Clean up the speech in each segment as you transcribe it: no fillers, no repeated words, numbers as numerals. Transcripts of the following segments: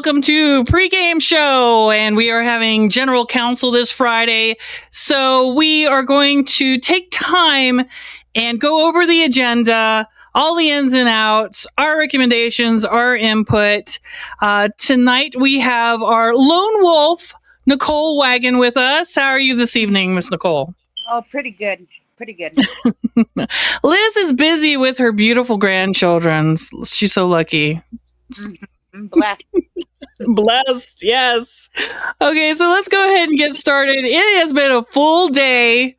welcome to Pregame Show. And we are having General Counsel this Friday. So we are going to take time and go over the agenda, all the ins and outs, our recommendations, our input. Tonight we have our lone wolf, Nicole Wagon, with us. How are you this evening, Miss Nicole? Oh, pretty good. Pretty good. Liz is busy with her beautiful grandchildren. She's so lucky. Blessed. Blessed, yes. Okay, so let's go ahead and get started. It has been a full day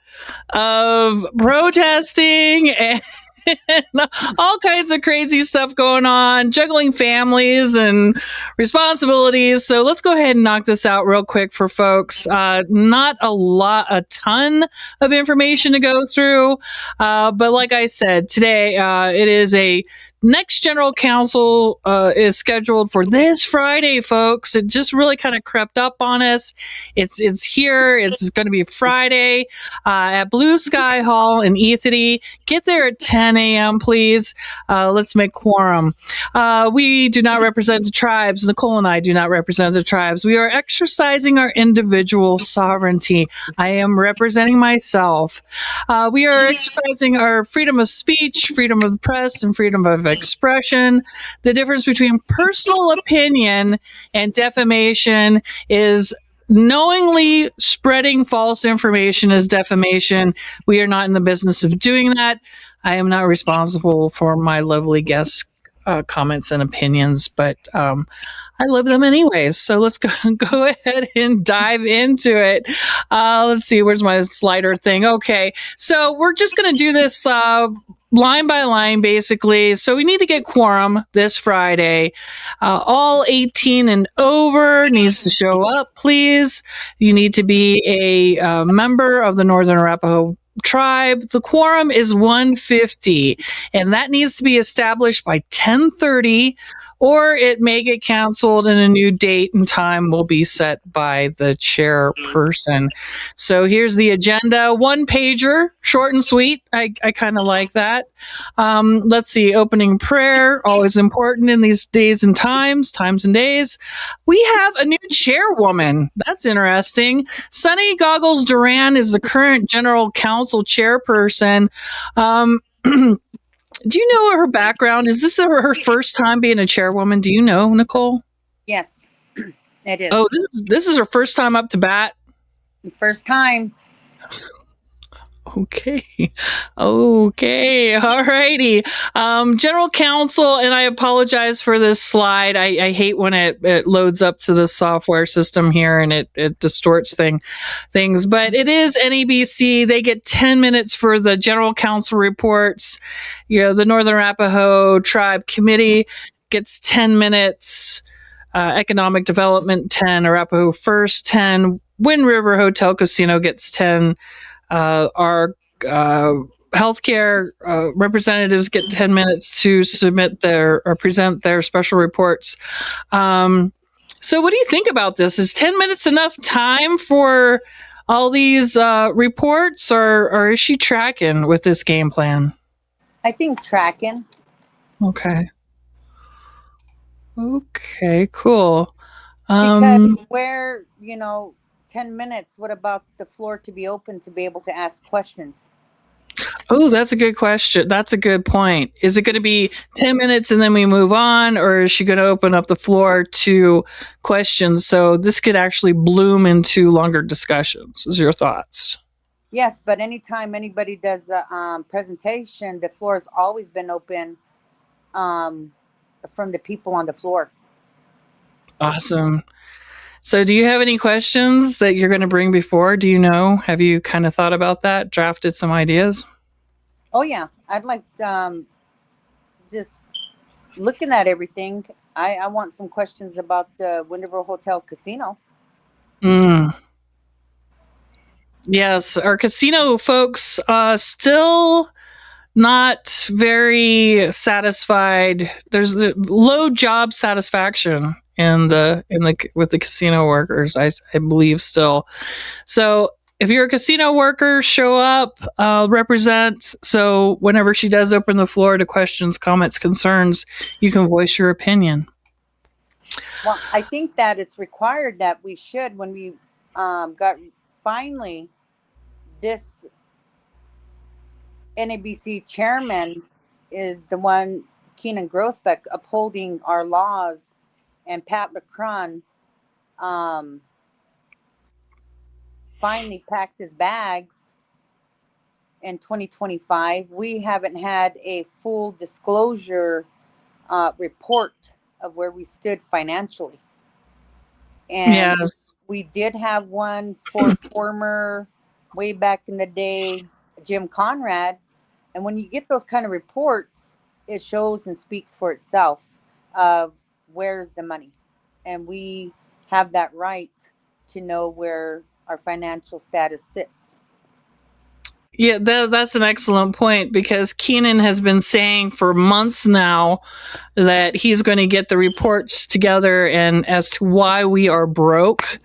of protesting and all kinds of crazy stuff going on, juggling families and responsibilities. So let's go ahead and knock this out real quick for folks. Not a ton of information to go through. But like I said, today it is a next general counsel is scheduled for this Friday, folks. It just really kind of crept up on us. It's here. It's going to be Friday at Blue Sky Hall in Ethete. Get there at 10 a.m., please. Let's make quorum. We do not represent the tribes. Nicole and I do not represent the tribes. We are exercising our individual sovereignty. I am representing myself. We are exercising our freedom of speech, freedom of the press, and freedom of expression. The difference between personal opinion and defamation is knowingly spreading false information is defamation. We are not in the business of doing that. I am not responsible for my lovely guests' comments and opinions, but I love them anyways. So let's go ahead and dive into it. Let's see, where's my slider thing? Okay, so we're just going to do this line by line, basically. So we need to get quorum this Friday. All 18 and over needs to show up, please. You need to be a member of the Northern Arapaho tribe. The quorum is 150, and that needs to be established by 10:30, or it may get canceled and a new date and time will be set by the chairperson. So here's the agenda. One pager, short and sweet. I kind of like that. Let's see. Opening prayer, always important in these days and times and days. We have a new chairwoman. That's interesting. Sunny Goggles Duran is the current general counsel chairperson. Do you know her background? Is this her first time being a chairwoman? Do you know, Nicole? Yes, it is. Oh, this is her first time up to bat? First time. Okay. All righty. General counsel, and I apologize for this slide. I hate when it loads up to the software system here and it distorts things, but it is NEBC. They get 10 minutes for the general counsel reports. You know, the Northern Arapaho Tribe Committee gets 10 minutes. Economic Development 10, Arapaho First 10, Wind River Hotel Casino gets 10. Our healthcare representatives get 10 minutes to submit or present their special reports. So what do you think about this? Is 10 minutes enough time for all these reports, or is she tracking with this game plan? I think tracking. Okay, cool. Because 10 minutes, what about the floor to be open to be able to ask questions? Oh, that's a good question. That's a good point. Is it going to be 10 minutes and then we move on, or is she going to open up the floor to questions? So this could actually bloom into longer discussions. Is your thoughts? Yes, but anytime anybody does a presentation, the floor has always been open from the people on the floor. Awesome. So do you have any questions that you're going to bring before? Do you know? Have you kind of thought about that? Drafted some ideas? Oh, yeah. I'd like just looking at everything. I want some questions about the Wind River Hotel Casino. Yes. Our casino folks still not very satisfied. There's low job satisfaction with the casino workers, I believe still. So if you're a casino worker, show up, represent. So whenever she does open the floor to questions, comments, concerns, you can voice your opinion. Well, I think that it's required that we should, when we got finally this NABC chairman is the one, Keenan Grosbeck, upholding our laws, and Pat LeCrun um, finally packed his bags in 2025. We haven't had a full disclosure report of where we stood financially. And Yes. we did have one for former, way back in the day, Jim Conrad. And when you get those kind of reports, it shows and speaks for itself of where's the money. And we have that right to know where our financial status sits. Yeah, that's an excellent point because Keenan has been saying for months now that he's going to get the reports together and as to why we are broke.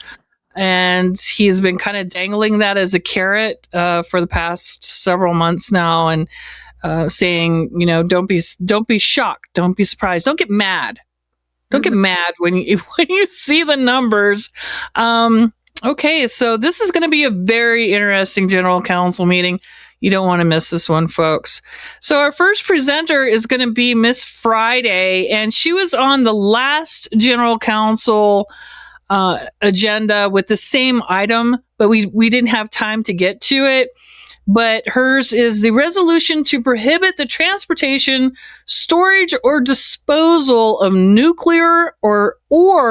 And he's been kind of dangling that as a carrot for the past several months now, and saying, don't be shocked, don't be surprised, don't get mad. Don't get mad when you when you see the numbers. Okay, so this is going to be a very interesting general council meeting. You don't want to miss this one, folks. So our first presenter is going to be Miss Friday, and she was on the last general council agenda with the same item, but we didn't have time to get to it. But hers is the resolution to prohibit the transportation, storage, or disposal of nuclear or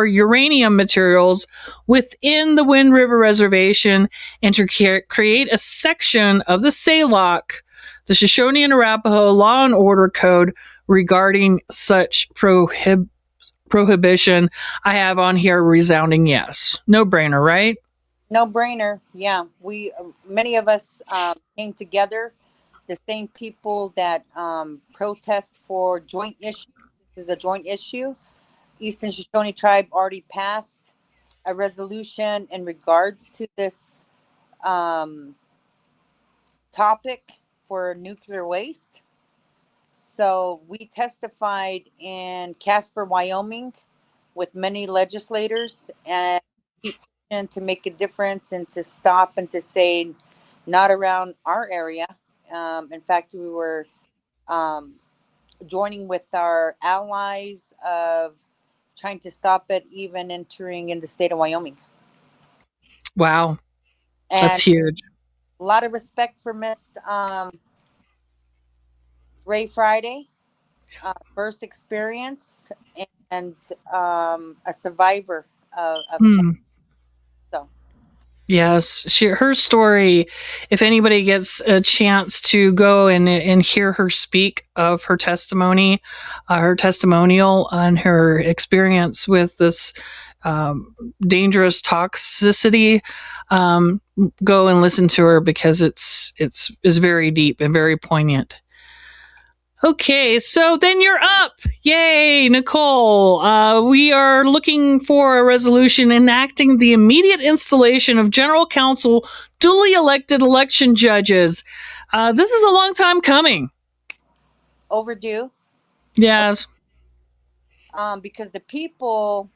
uranium materials within the Wind River Reservation, and to create a section of the SALOC, the Shoshone and Arapaho Law and Order Code, regarding such prohibition. I have on here resounding yes. No brainer, right? No brainer. Yeah, we many of us came together. The same people that protest for joint issues. This is a joint issue. Eastern Shoshone Tribe already passed a resolution in regards to this um, topic for nuclear waste. So we testified in Casper, Wyoming, with many legislators, and keep pushing to make a difference and to stop and to say, not around our area. In fact, we were um, joining with our allies of trying to stop it even entering in the state of Wyoming. Wow, that's And huge. a lot of respect for Miss Ray Friday, first experience, and a survivor of cancer. Hmm. So Yes, her story. If anybody gets a chance to go and hear her speak of her testimony, her testimonial on her experience with this dangerous toxicity, um, go and listen to her because it's very deep and very poignant. Okay, so then you're up. Yay, Nicole. We are looking for a resolution enacting the immediate installation of general counsel duly elected election judges. This is a long time coming. overdue, Yes. because the people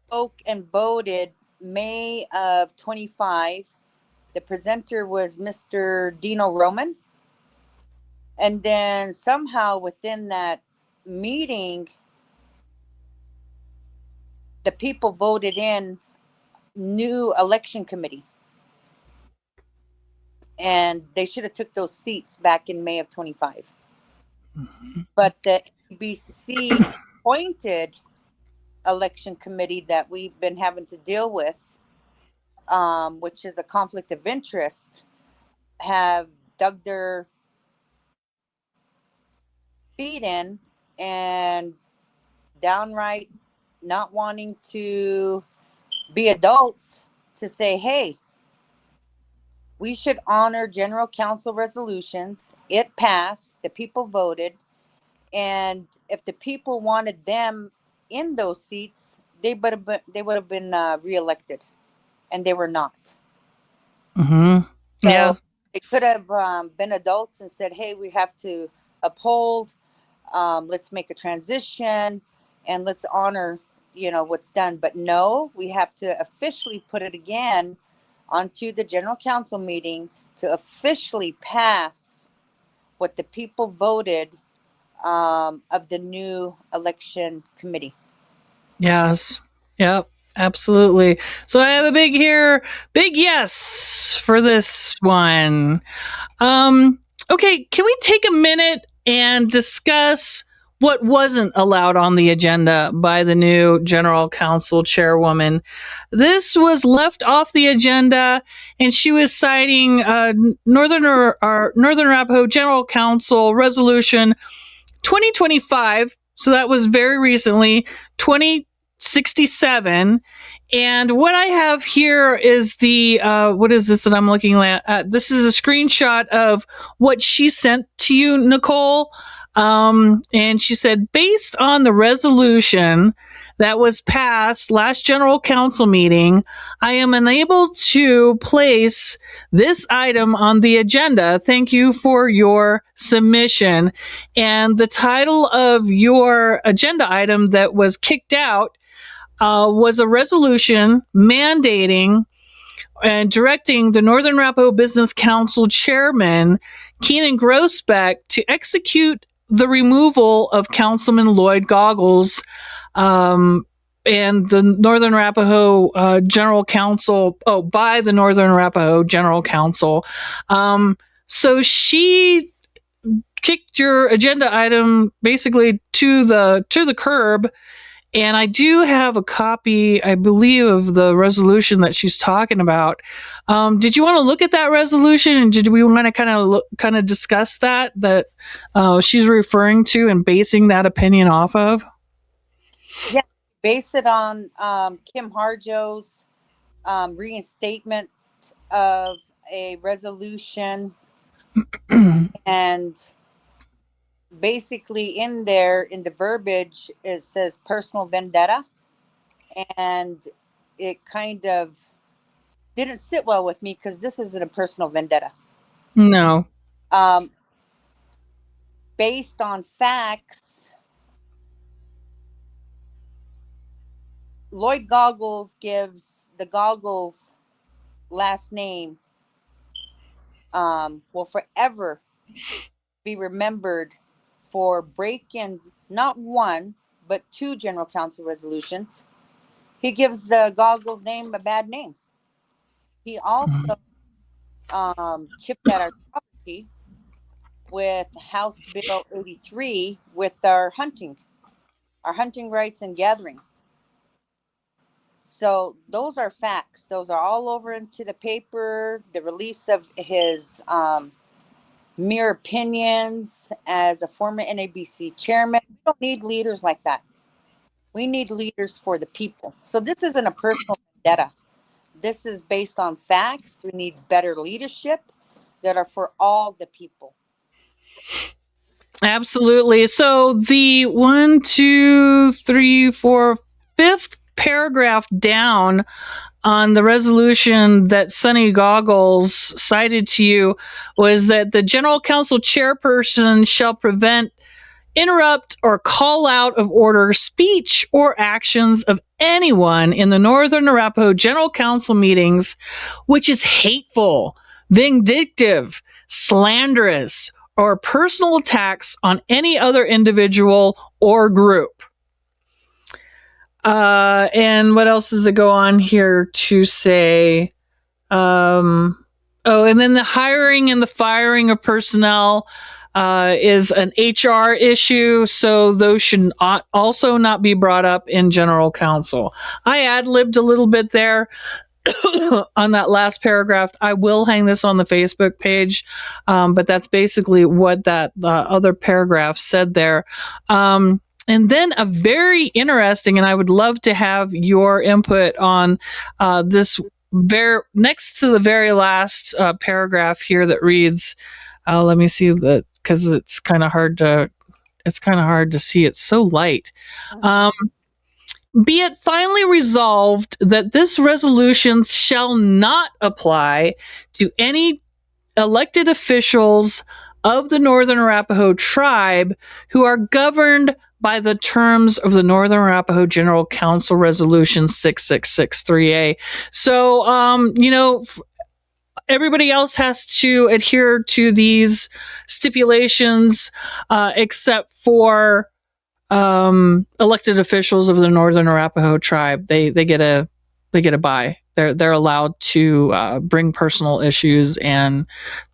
spoke and voted May of 25. The presenter was Mr. Dino Roman. And then somehow within that meeting, the people voted in new election committee. And they should have took those seats back in May of 25. But the ABC appointed election committee that we've been having to deal with, which is a conflict of interest, have dug their feet in and downright not wanting to be adults to say, hey, we should honor general council resolutions. It passed, the people voted, and if the people wanted them in those seats, they would have been reelected, and they were not. Mm-hmm. Yeah. So they could have been adults and said, hey, we have to uphold, let's make a transition. and let's honor, what's done. But no, we have to officially put it again onto the general council meeting to officially pass what the people voted, of the new election committee. Yes. Yep. Absolutely. So I have a big yes for this one. Okay, can we take a minute and discuss what wasn't allowed on the agenda by the new general council chairwoman? This was left off the agenda, and she was citing Northern Arapaho General Council Resolution 2025. So that was very recently, 2067. And what I have here is the, what is this that I'm looking at? This is a screenshot of what she sent to you, Nicole. And she said, based on the resolution that was passed last general council meeting, I am unable to place this item on the agenda. Thank you for your submission. And the title of your agenda item that was kicked out was a resolution mandating and directing the Northern Arapaho Business Council chairman, Keenan Grosbeck, to execute the removal of Councilman Lloyd Goggles and the Northern Arapaho General Council, by the Northern Arapaho General Council. So she kicked your agenda item basically to the curb. And I do have a copy, I believe, of the resolution that she's talking about. Did you want to look at that resolution, and did we want to kind of discuss that she's referring to and basing that opinion off of? Yeah, base it on Kim Harjo's reinstatement of a resolution, and basically in there, in the verbiage, it says personal vendetta, and it kind of didn't sit well with me because this isn't a personal vendetta. No. Based on facts, Lloyd Goggles gives the Goggles last name will forever be remembered for breaking not one but two general council resolutions. He gives the Goggles name a bad name. He also chipped at our property with House Bill 83 with our hunting rights and gathering. So those are facts. Those are all over into the paper. The release of his mere opinions as a former NABC chairman. We don't need leaders like that. We need leaders for the people. So this isn't a personal vendetta. This is based on facts. We need better leadership that are for all the people. Absolutely. So the 1, 2, 3, 4, 5th paragraph down on the resolution that Sonny Goggles cited to you was that the general council chairperson shall prevent, interrupt, or call out of order speech or actions of anyone in the Northern Arapaho General Council meetings which is hateful, vindictive, slanderous, or personal attacks on any other individual or group. And what else does it go on here to say? And then the hiring and the firing of personnel is an HR issue, so those should also not be brought up in general council. I ad-libbed a little bit there on that last paragraph. I will hang this on the Facebook page, but that's basically what that other paragraph said there. And then a very interesting, and I would love to have your input on this next to the very last paragraph here that reads, let me see that, because it's kind of hard to see. It's so light. Be it finally resolved that this resolution shall not apply to any elected officials of the Northern Arapaho tribe who are governed by the terms of the Northern Arapaho General Council Resolution 6663A. So, everybody else has to adhere to these stipulations, except for elected officials of the Northern Arapaho tribe. They get a bye. They're allowed to bring personal issues and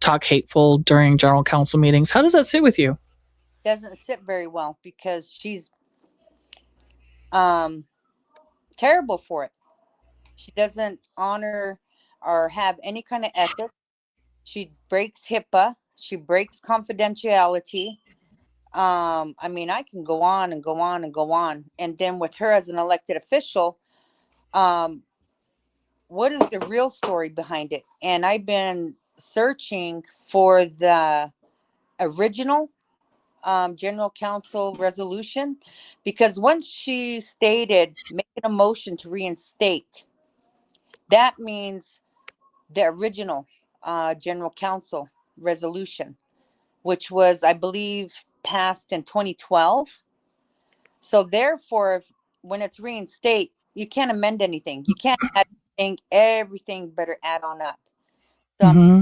talk hateful during general council meetings. How does that sit with you? Doesn't sit very well because she's um terrible for it. She doesn't honor or have any kind of ethics. She breaks HIPAA. She breaks confidentiality. I mean, I can go on and go on and go on. And then with her as an elected official, um, what is the real story behind it? And I've been searching for the original general council resolution, because once she stated making a motion to reinstate, that means the original general council resolution, which was, I believe, passed in 2012. So therefore, when it's reinstate, you can't amend anything. You can't add anything. Everything better add on up. So I'm taking Mm-hmm.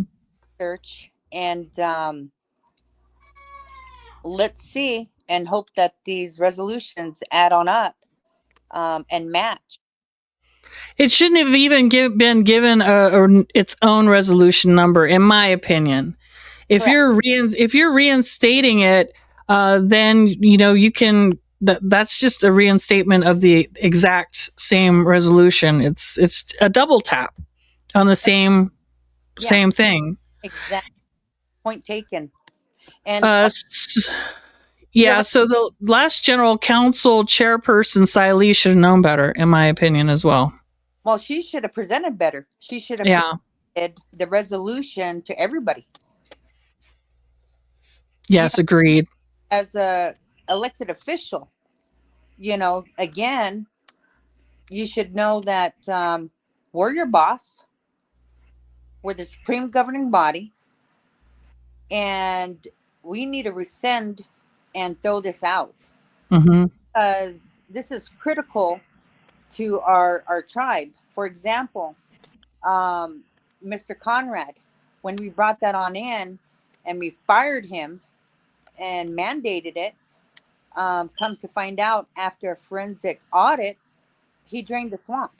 search and let's see and hope that these resolutions add on up and match. It shouldn't have even been given its own resolution number, in my opinion. If Correct. you're reinstating it, then you can. That's just a reinstatement of the exact same resolution. It's a double tap on the same Yeah, thing. exact point taken. And Uh, go yeah. ahead. So the last general council chairperson, Siley, should have known better, in my opinion, as well. Well, she should have presented better. She should have Yeah. presented the resolution to everybody. You Yes. Agreed. as a elected official, again, you should know that we're your boss. We're the supreme governing body, and we need to rescind and throw this out Mm-hmm. because this is critical to our tribe. For example, um, Mr. Conrad, when we brought that on in and we fired him and mandated it, come to find out after a forensic audit, he drained the swamp.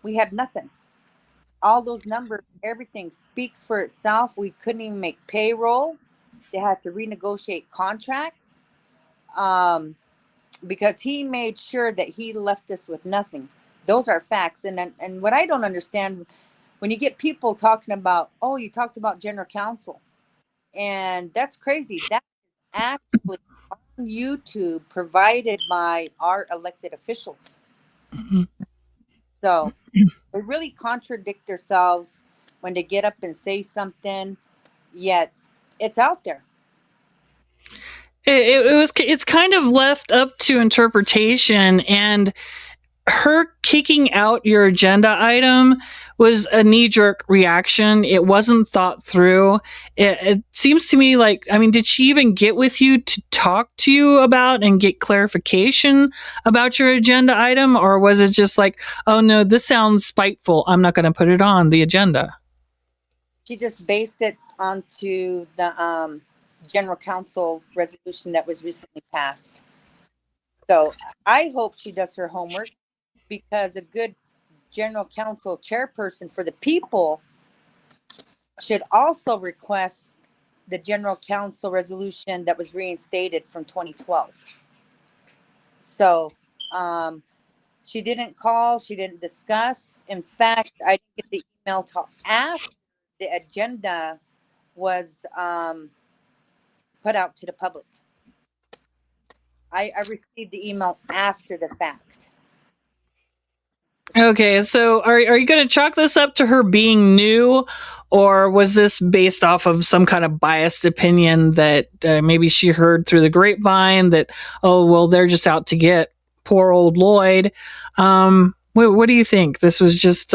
We had nothing. All those numbers, everything speaks for itself. We couldn't even make payroll. They had to renegotiate contracts because he made sure that he left us with nothing. Those are facts. And what I don't understand, when you get people talking about, oh, you talked about general counsel, and that's crazy. That is actually on YouTube provided by our elected officials. Mm-hmm. So they really contradict themselves when they get up and say something, yet it's out there. It's kind of left up to interpretation, and her kicking out your agenda item was a knee-jerk reaction. It wasn't thought through. It seems to me like, I mean, did she even get with you to talk to you about and get clarification about your agenda item, or was it just like, oh no, this sounds spiteful, I'm not going to put it on the agenda? She just based it onto the general counsel resolution that was recently passed. So I hope she does her homework, because a good general counsel chairperson for the people should also request the general counsel resolution that was reinstated from 2012. So she didn't call, she didn't discuss. In fact, I didn't get the email till after the agenda was put out to the public. I received the email after the fact. Okay, so are you going to chalk this up to her being new, or was this based off of some kind of biased opinion that maybe she heard through the grapevine that, oh, well, they're just out to get poor old Lloyd? What do you think? This was just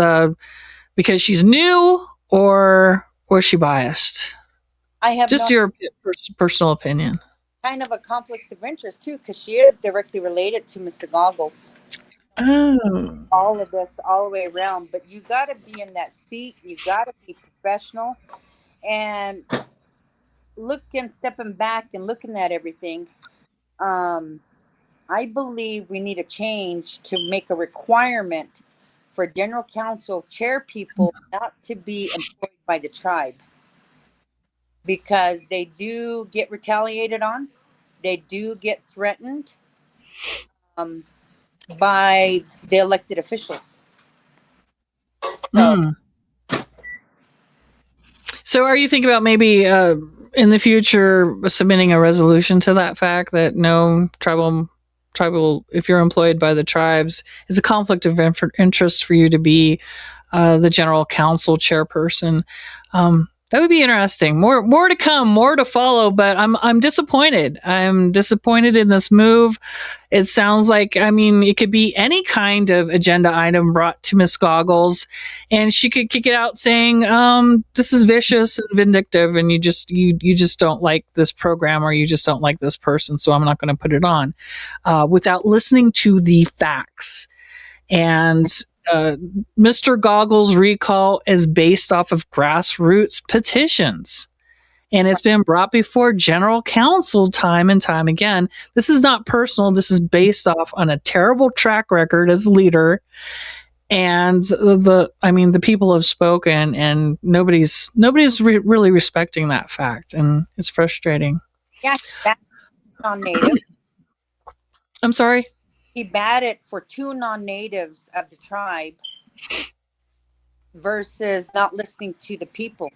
because she's new, or was she biased? I have Just no your personal opinion. kind of a conflict of interest too, because she is directly related to Mr. Goggles. Oh. All of this, all the way around. But you got to be in that seat. You got to be professional and looking, stepping back and looking at everything. Um, I believe we need a change to make a requirement for general council chair people not to be employed by the tribe, because they do get retaliated on. They do get threatened um, by the elected officials. So, Mm. So are you thinking about maybe in the future submitting a resolution to that fact that no tribal, if you're employed by the tribes, is a conflict of interest for you to be the general council chairperson? That would be interesting. More to come, more to follow. But I'm disappointed. I'm disappointed in this move. It sounds like, I mean, it could be any kind of agenda item brought to Miss Goggles, and she could kick it out saying, "This is vicious and vindictive, and you just don't like this program, or you just don't like this person, so I'm not going to put it on," without listening to the facts. And uh, Mr. Goggles' recall is based off of grassroots petitions. And it's been brought before general council time and time again. This is not personal. This is based off on a terrible track record as leader. And the people have spoken, and nobody's really respecting that fact, and it's frustrating. yeah, that's non-native. I'm sorry. He batted for 2 non-natives of the tribe versus not listening to the people.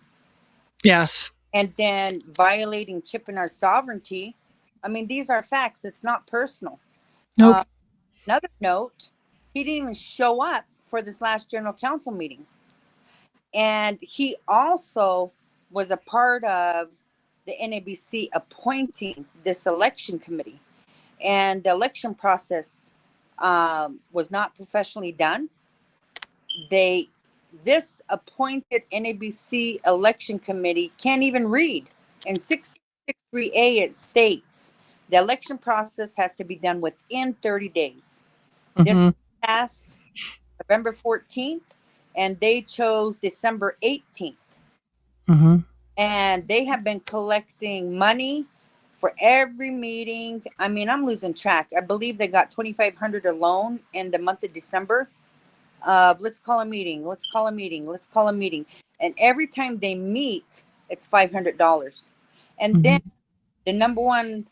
Yes. And then violating, chipping our sovereignty. I mean, these are facts. It's not personal. Nope. Another note, he didn't even show up for this last general council meeting. And he also was a part of the NABC appointing this election committee. And the election process was not professionally done. This appointed NABC election committee can't even read. In 663A, it states the election process has to be done within 30 days. Mm-hmm. This passed November 14th, and they chose December 18th. Mm-hmm. And they have been collecting money for every meeting. I mean, I'm losing track. I believe they got $2,500 alone in the month of December. Let's call a meeting. Let's call a meeting. Let's call a meeting. And every time they meet, it's $500. And then the number one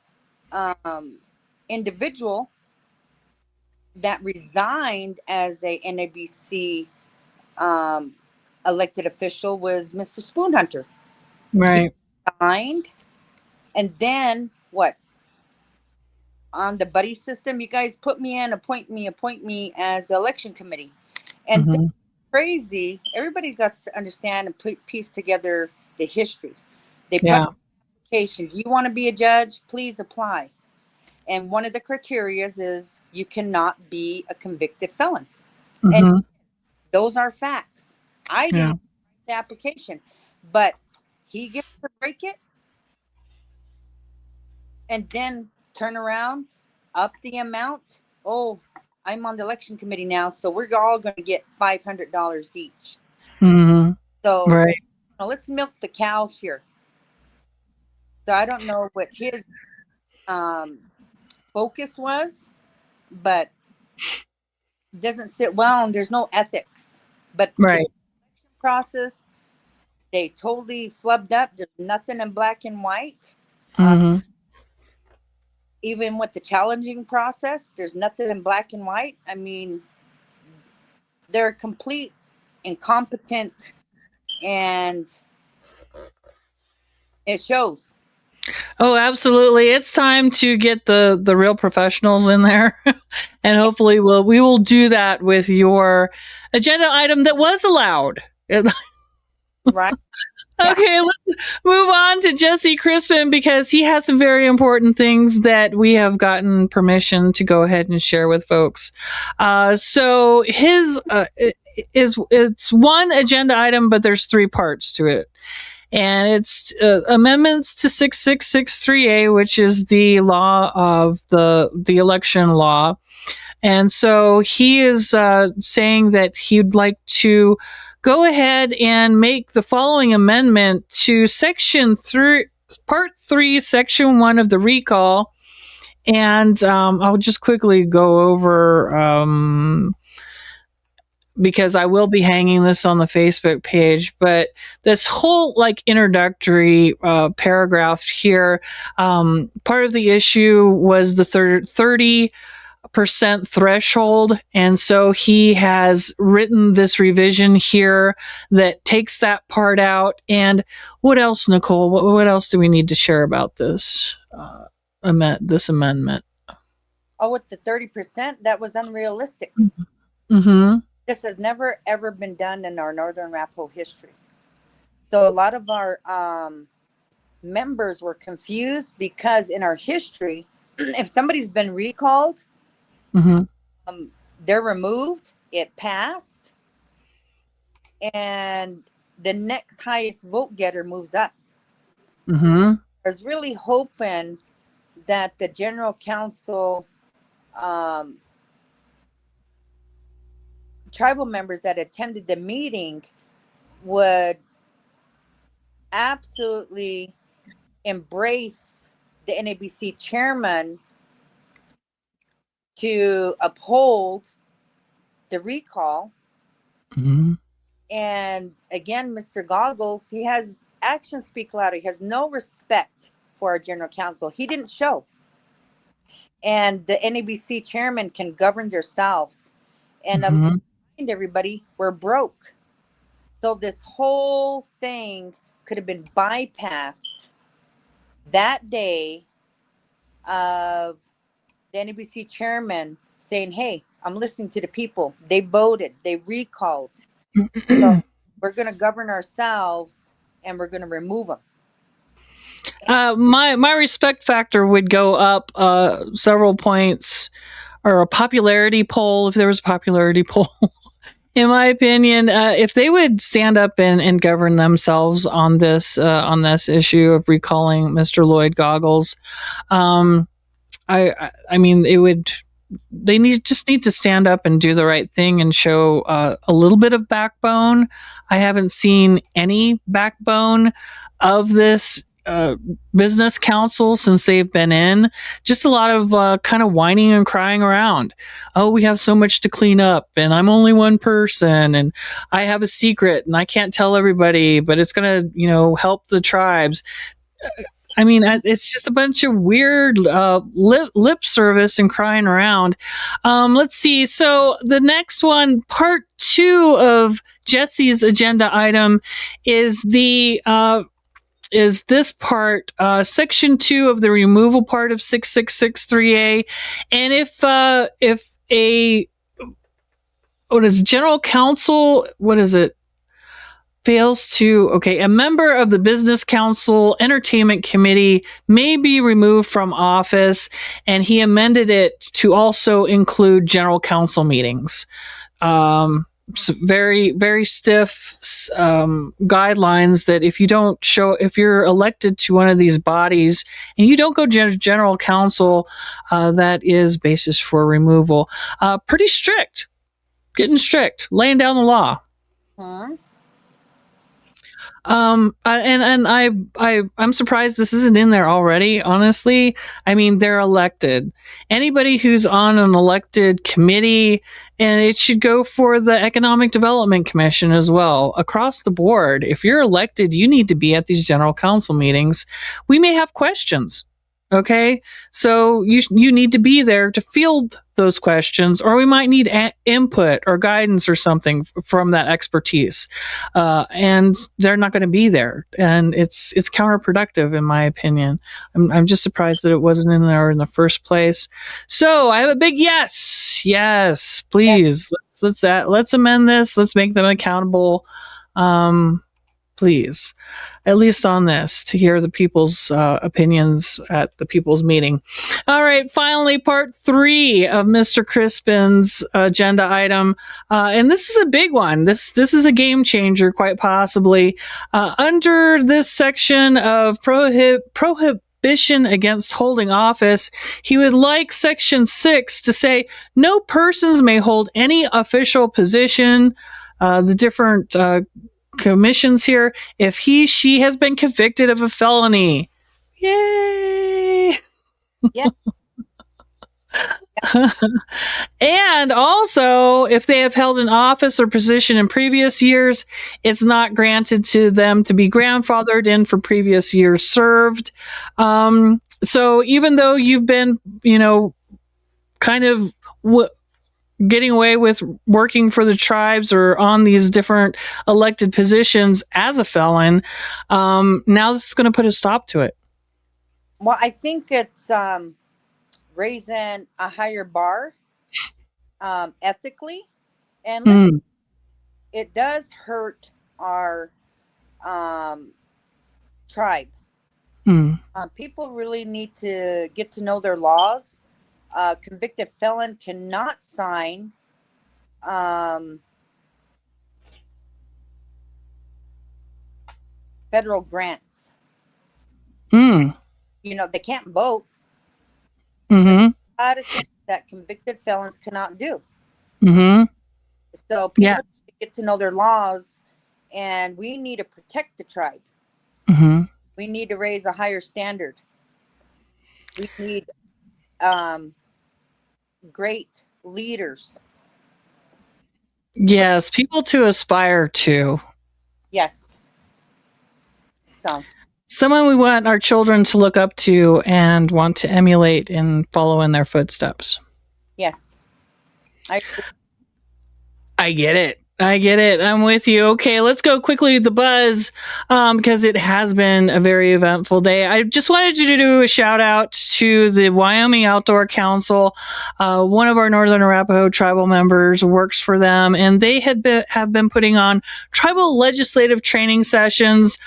individual that resigned as a NABC elected official was Mr. Spoonhunter. Right. He resigned, and then what? On the buddy system, you guys put me in, appoint me as the election committee. And then crazy, everybody got to understand and piece together the history. They put an application. Do you want to be a judge? Please apply. And one of the criteria is you cannot be a convicted felon. And those are facts. I didn't write the application, but he gets to break it and then turn around, up the amount. Oh, I'm on the election committee now, so we're all going to get $500 each. So let's milk the cow here. So I don't know what his focus was, but doesn't sit well, and there's no ethics. But the election process, they totally flubbed up. There's nothing in black and white. Even with the challenging process, there's nothing in black and white. I mean, they're complete incompetent, and it shows. Oh, absolutely. It's time to get the real professionals in there. And hopefully we will do that with your agenda item that was allowed. Right. Okay, let's move on to Jesse Crispin, because he has some very important things that we have gotten permission to go ahead and share with folks. So his it's one agenda item, but there's 3 parts to it. and it's amendments to 6663A, which is the law of the election law. And so he is saying that he'd like to go ahead and make the following amendment to Section 3, Part 3, Section 1 of the recall. And I'll just quickly go over because I will be hanging this on the Facebook page. But this whole like introductory paragraph here, part of the issue was the 30% threshold, and so he has written this revision here that takes that part out. And what else, Nicole? What else do we need to share about this this amendment? Oh, with the 30%, that was unrealistic. Mm-hmm. This has never ever been done in our Northern Arapaho history. So a lot of our members were confused because in our history, if somebody's been recalled, they're removed, it passed, and the next highest vote getter moves up. I was really hoping that the general council tribal members that attended the meeting would absolutely embrace the NABC chairman to uphold the recall. And again, Mr. Goggles, he has actions speak louder. He has no respect for our general counsel. He didn't show. And the NABC chairman can govern yourselves. And everybody, we're broke. So this whole thing could have been bypassed that day of the NBC chairman saying, hey, I'm listening to the people. They voted. They recalled. So we're going to govern ourselves and we're going to remove them. My respect factor would go up several points, or a popularity poll, if there was a popularity poll. In my opinion, if they would stand up and govern themselves on this issue of recalling Mr. Lloyd Goggles, I mean, it would. They just need to stand up and do the right thing and show a little bit of backbone. I haven't seen any backbone of this business council since they've been in. Just a lot of kind of whining and crying around. Oh, we have so much to clean up, and I'm only one person, and I have a secret, and I can't tell everybody, but it's going to, help the tribes. I mean, it's just a bunch of weird lip service and crying around. Let's see. So the next one, part 2 of Jesse's agenda item, is this part, section 2 of the removal part of 6663A. And if general counsel, what is it? Fails to, a member of the business council entertainment committee may be removed from office, and he amended it to also include general council meetings. So very, very stiff guidelines that if you're elected to one of these bodies and you don't go general council, that is basis for removal. Pretty strict, getting strict, laying down the law. I'm surprised this isn't in there already, honestly. I mean, they're elected. Anybody who's on an elected committee, and it should go for the Economic Development Commission as well, across the board. If you're elected, you need to be at these general council meetings. We may have questions. Okay, so you need to be there to field those questions, or we might need input or guidance or something from that expertise, and they're not going to be there, and it's counterproductive in my opinion. I'm just surprised that it wasn't in there in the first place. So I have a big yes, please. Let's amend this. Let's make them accountable. please, at least on this, to hear the people's opinions at the people's meeting. All right, finally, part 3 of Mr. Crispin's agenda item, and this is a big one. This is a game changer, quite possibly. Under this section of prohibition against holding office, he would like Section 6 to say no persons may hold any official position. The different commissions here, if he, she has been convicted of a felony. Yay! Yeah. And also, if they have held an office or position in previous years, it's not granted to them to be grandfathered in for previous years served. So even though you've been, kind of getting away with working for the tribes or on these different elected positions as a felon, now this is going to put a stop to it. Well, I think it's raising a higher bar ethically, and it does hurt our tribe. People really need to get to know their laws. Convicted felon cannot sign federal grants. They can't vote. There's a lot of things that convicted felons cannot do. So people need to get to know their laws, and we need to protect the tribe. We need to raise a higher standard. We need great leaders. Yes, people to aspire to. Yes. So someone we want our children to look up to and want to emulate and follow in their footsteps. Yes. I get it. I'm with you. Okay, let's go quickly with the buzz because it has been a very eventful day. I just wanted to do a shout out to the Wyoming Outdoor Council. One of our Northern Arapaho tribal members works for them, and they have been putting on tribal legislative training sessions.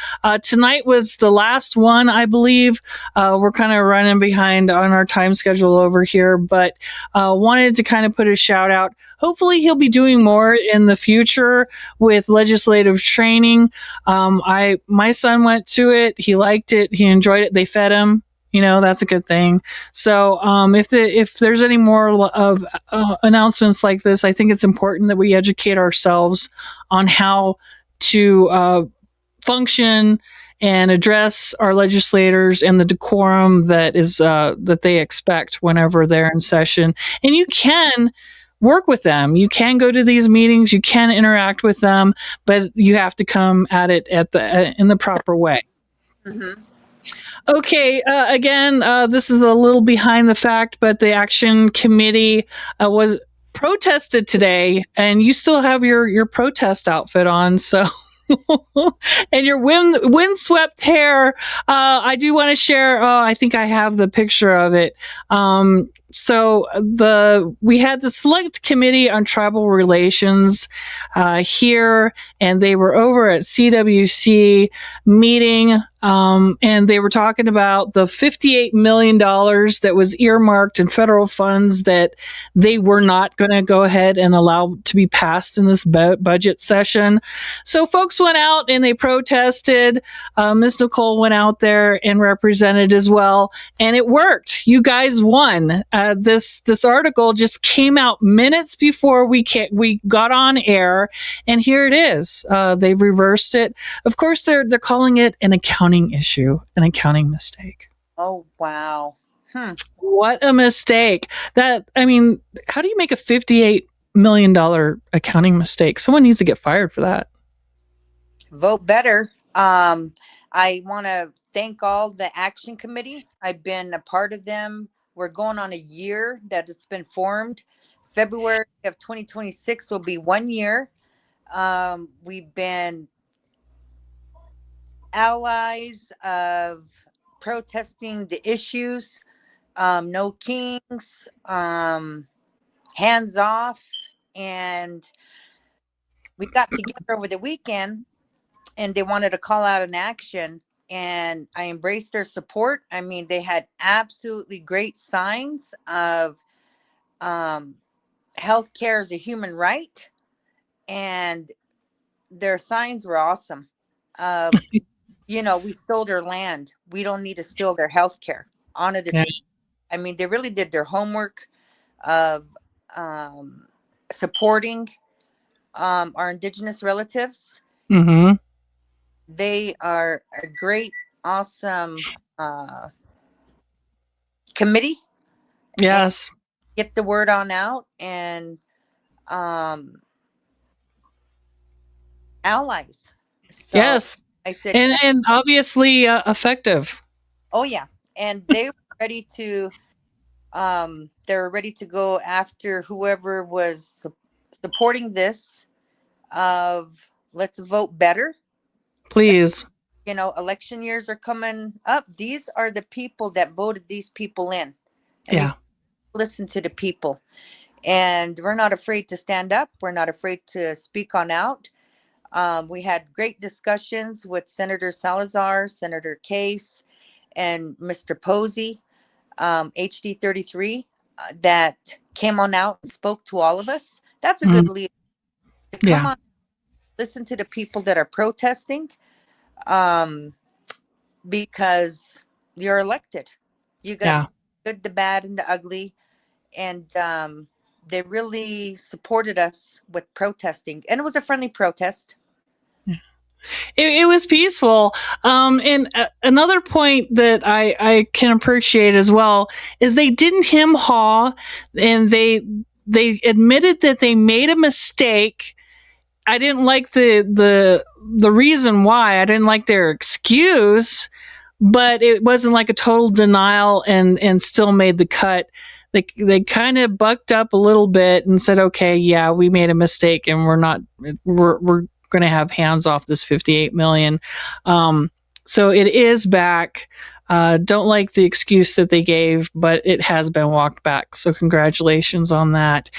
Tonight was the last one, I believe. We're kind of running behind on our time schedule over here, but wanted to kind of put a shout out. Hopefully he'll be doing more in the future with legislative training. My son went to it. He liked it. He enjoyed it. They fed him. That's a good thing. So if there's any more of announcements like this, I think it's important that we educate ourselves on how to function and address our legislators and the decorum that is that they expect whenever they're in session. And you can work with them. You can go to these meetings. You can interact with them, but you have to come at it in the proper way. Okay. Again, this is a little behind the fact, but the action committee was protested today, and you still have your protest outfit on. So. And your windswept hair. I do want to share. I think I have the picture of it. So we had the Select Committee on Tribal Relations here, and they were over at CWC meeting, and they were talking about the $58 million that was earmarked in federal funds that they were not going to go ahead and allow to be passed in this budget session. So folks went out and they protested. Ms. Nicole went out there and represented as well, and it worked. You guys won. This article just came out minutes before we got on air, and here it is. They've reversed it. Of course, they're calling it an accounting issue, an accounting mistake. Oh wow! What a mistake! How do you make a $58 million accounting mistake? Someone needs to get fired for that. Vote better. I want to thank all the action committee. I've been a part of them. We're going on a year that it's been formed. February of 2026 will be 1 year. We've been allies of protesting the issues. No kings, hands off. And we got together over the weekend and they wanted to call out an action, and I embraced their support. I mean, they had absolutely great signs of um, healthcare is a human right, and their signs were awesome. Of, we stole their land. We don't need to steal their healthcare. Honor the Yeah. truth. I mean, they really did their homework of supporting our indigenous relatives. Mm-hmm. They are a great, awesome committee, and Yes. get the word on out, and um, allies. So Yes. I said, And obviously effective. oh yeah, and they were ready to they're ready to go after whoever was supporting this. Of let's vote better. Please. Election years are coming up. These are the people that voted these people in, and you Yeah. listen to the people. And we're not afraid to stand up. We're not afraid to speak on out. We had great discussions with Senator Salazar, Senator Case, and Mr. Posey, HD 33, that came on out and spoke to all of us. That's a Mm, good leader to come yeah. on, listen to the people that are protesting, um, because you're elected. You got Yeah. the good, the bad, and the ugly. And they really supported us with protesting. And it was a friendly protest. It was peaceful. And another point that I can appreciate as well is they didn't hem haw, and they admitted that they made a mistake. I didn't like the reason why. I didn't like their excuse, but it wasn't like a total denial and still made the cut. They kind of bucked up a little bit and said, "Okay, yeah, we made a mistake, and we're going to have hands off this 58 million." So it is back. Don't like the excuse that they gave, but it has been walked back. So congratulations on that.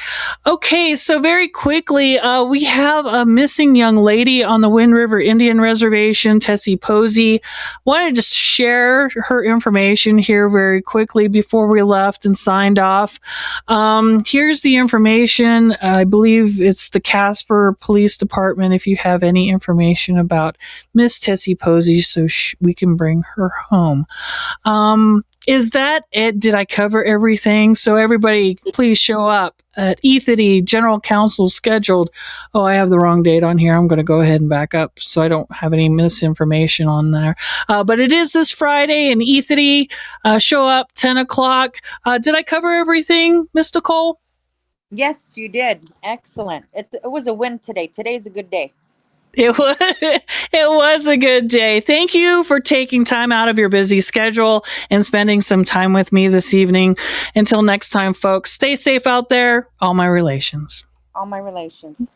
Okay, so very quickly, we have a missing young lady on the Wind River Indian Reservation, Tessie Posey. Wanted to share her information here very quickly before we left and signed off. Here's the information. I believe it's the Casper Police Department if you have any information about Miss Tessie Posey, so we can bring her home. Is that it? Did I cover everything? So everybody, please show up at Ethete General Council scheduled. Oh, I have the wrong date on here. I'm going to go ahead and back up so I don't have any misinformation on there. But it is this Friday in Ethete. Show up 10 o'clock. Did I cover everything, Miss Nicole? Yes, you did. Excellent. It was a win today. Today's a good day. It was, it was a good day. Thank you for taking time out of your busy schedule and spending some time with me this evening. Until next time, folks, stay safe out there. All my relations. All my relations.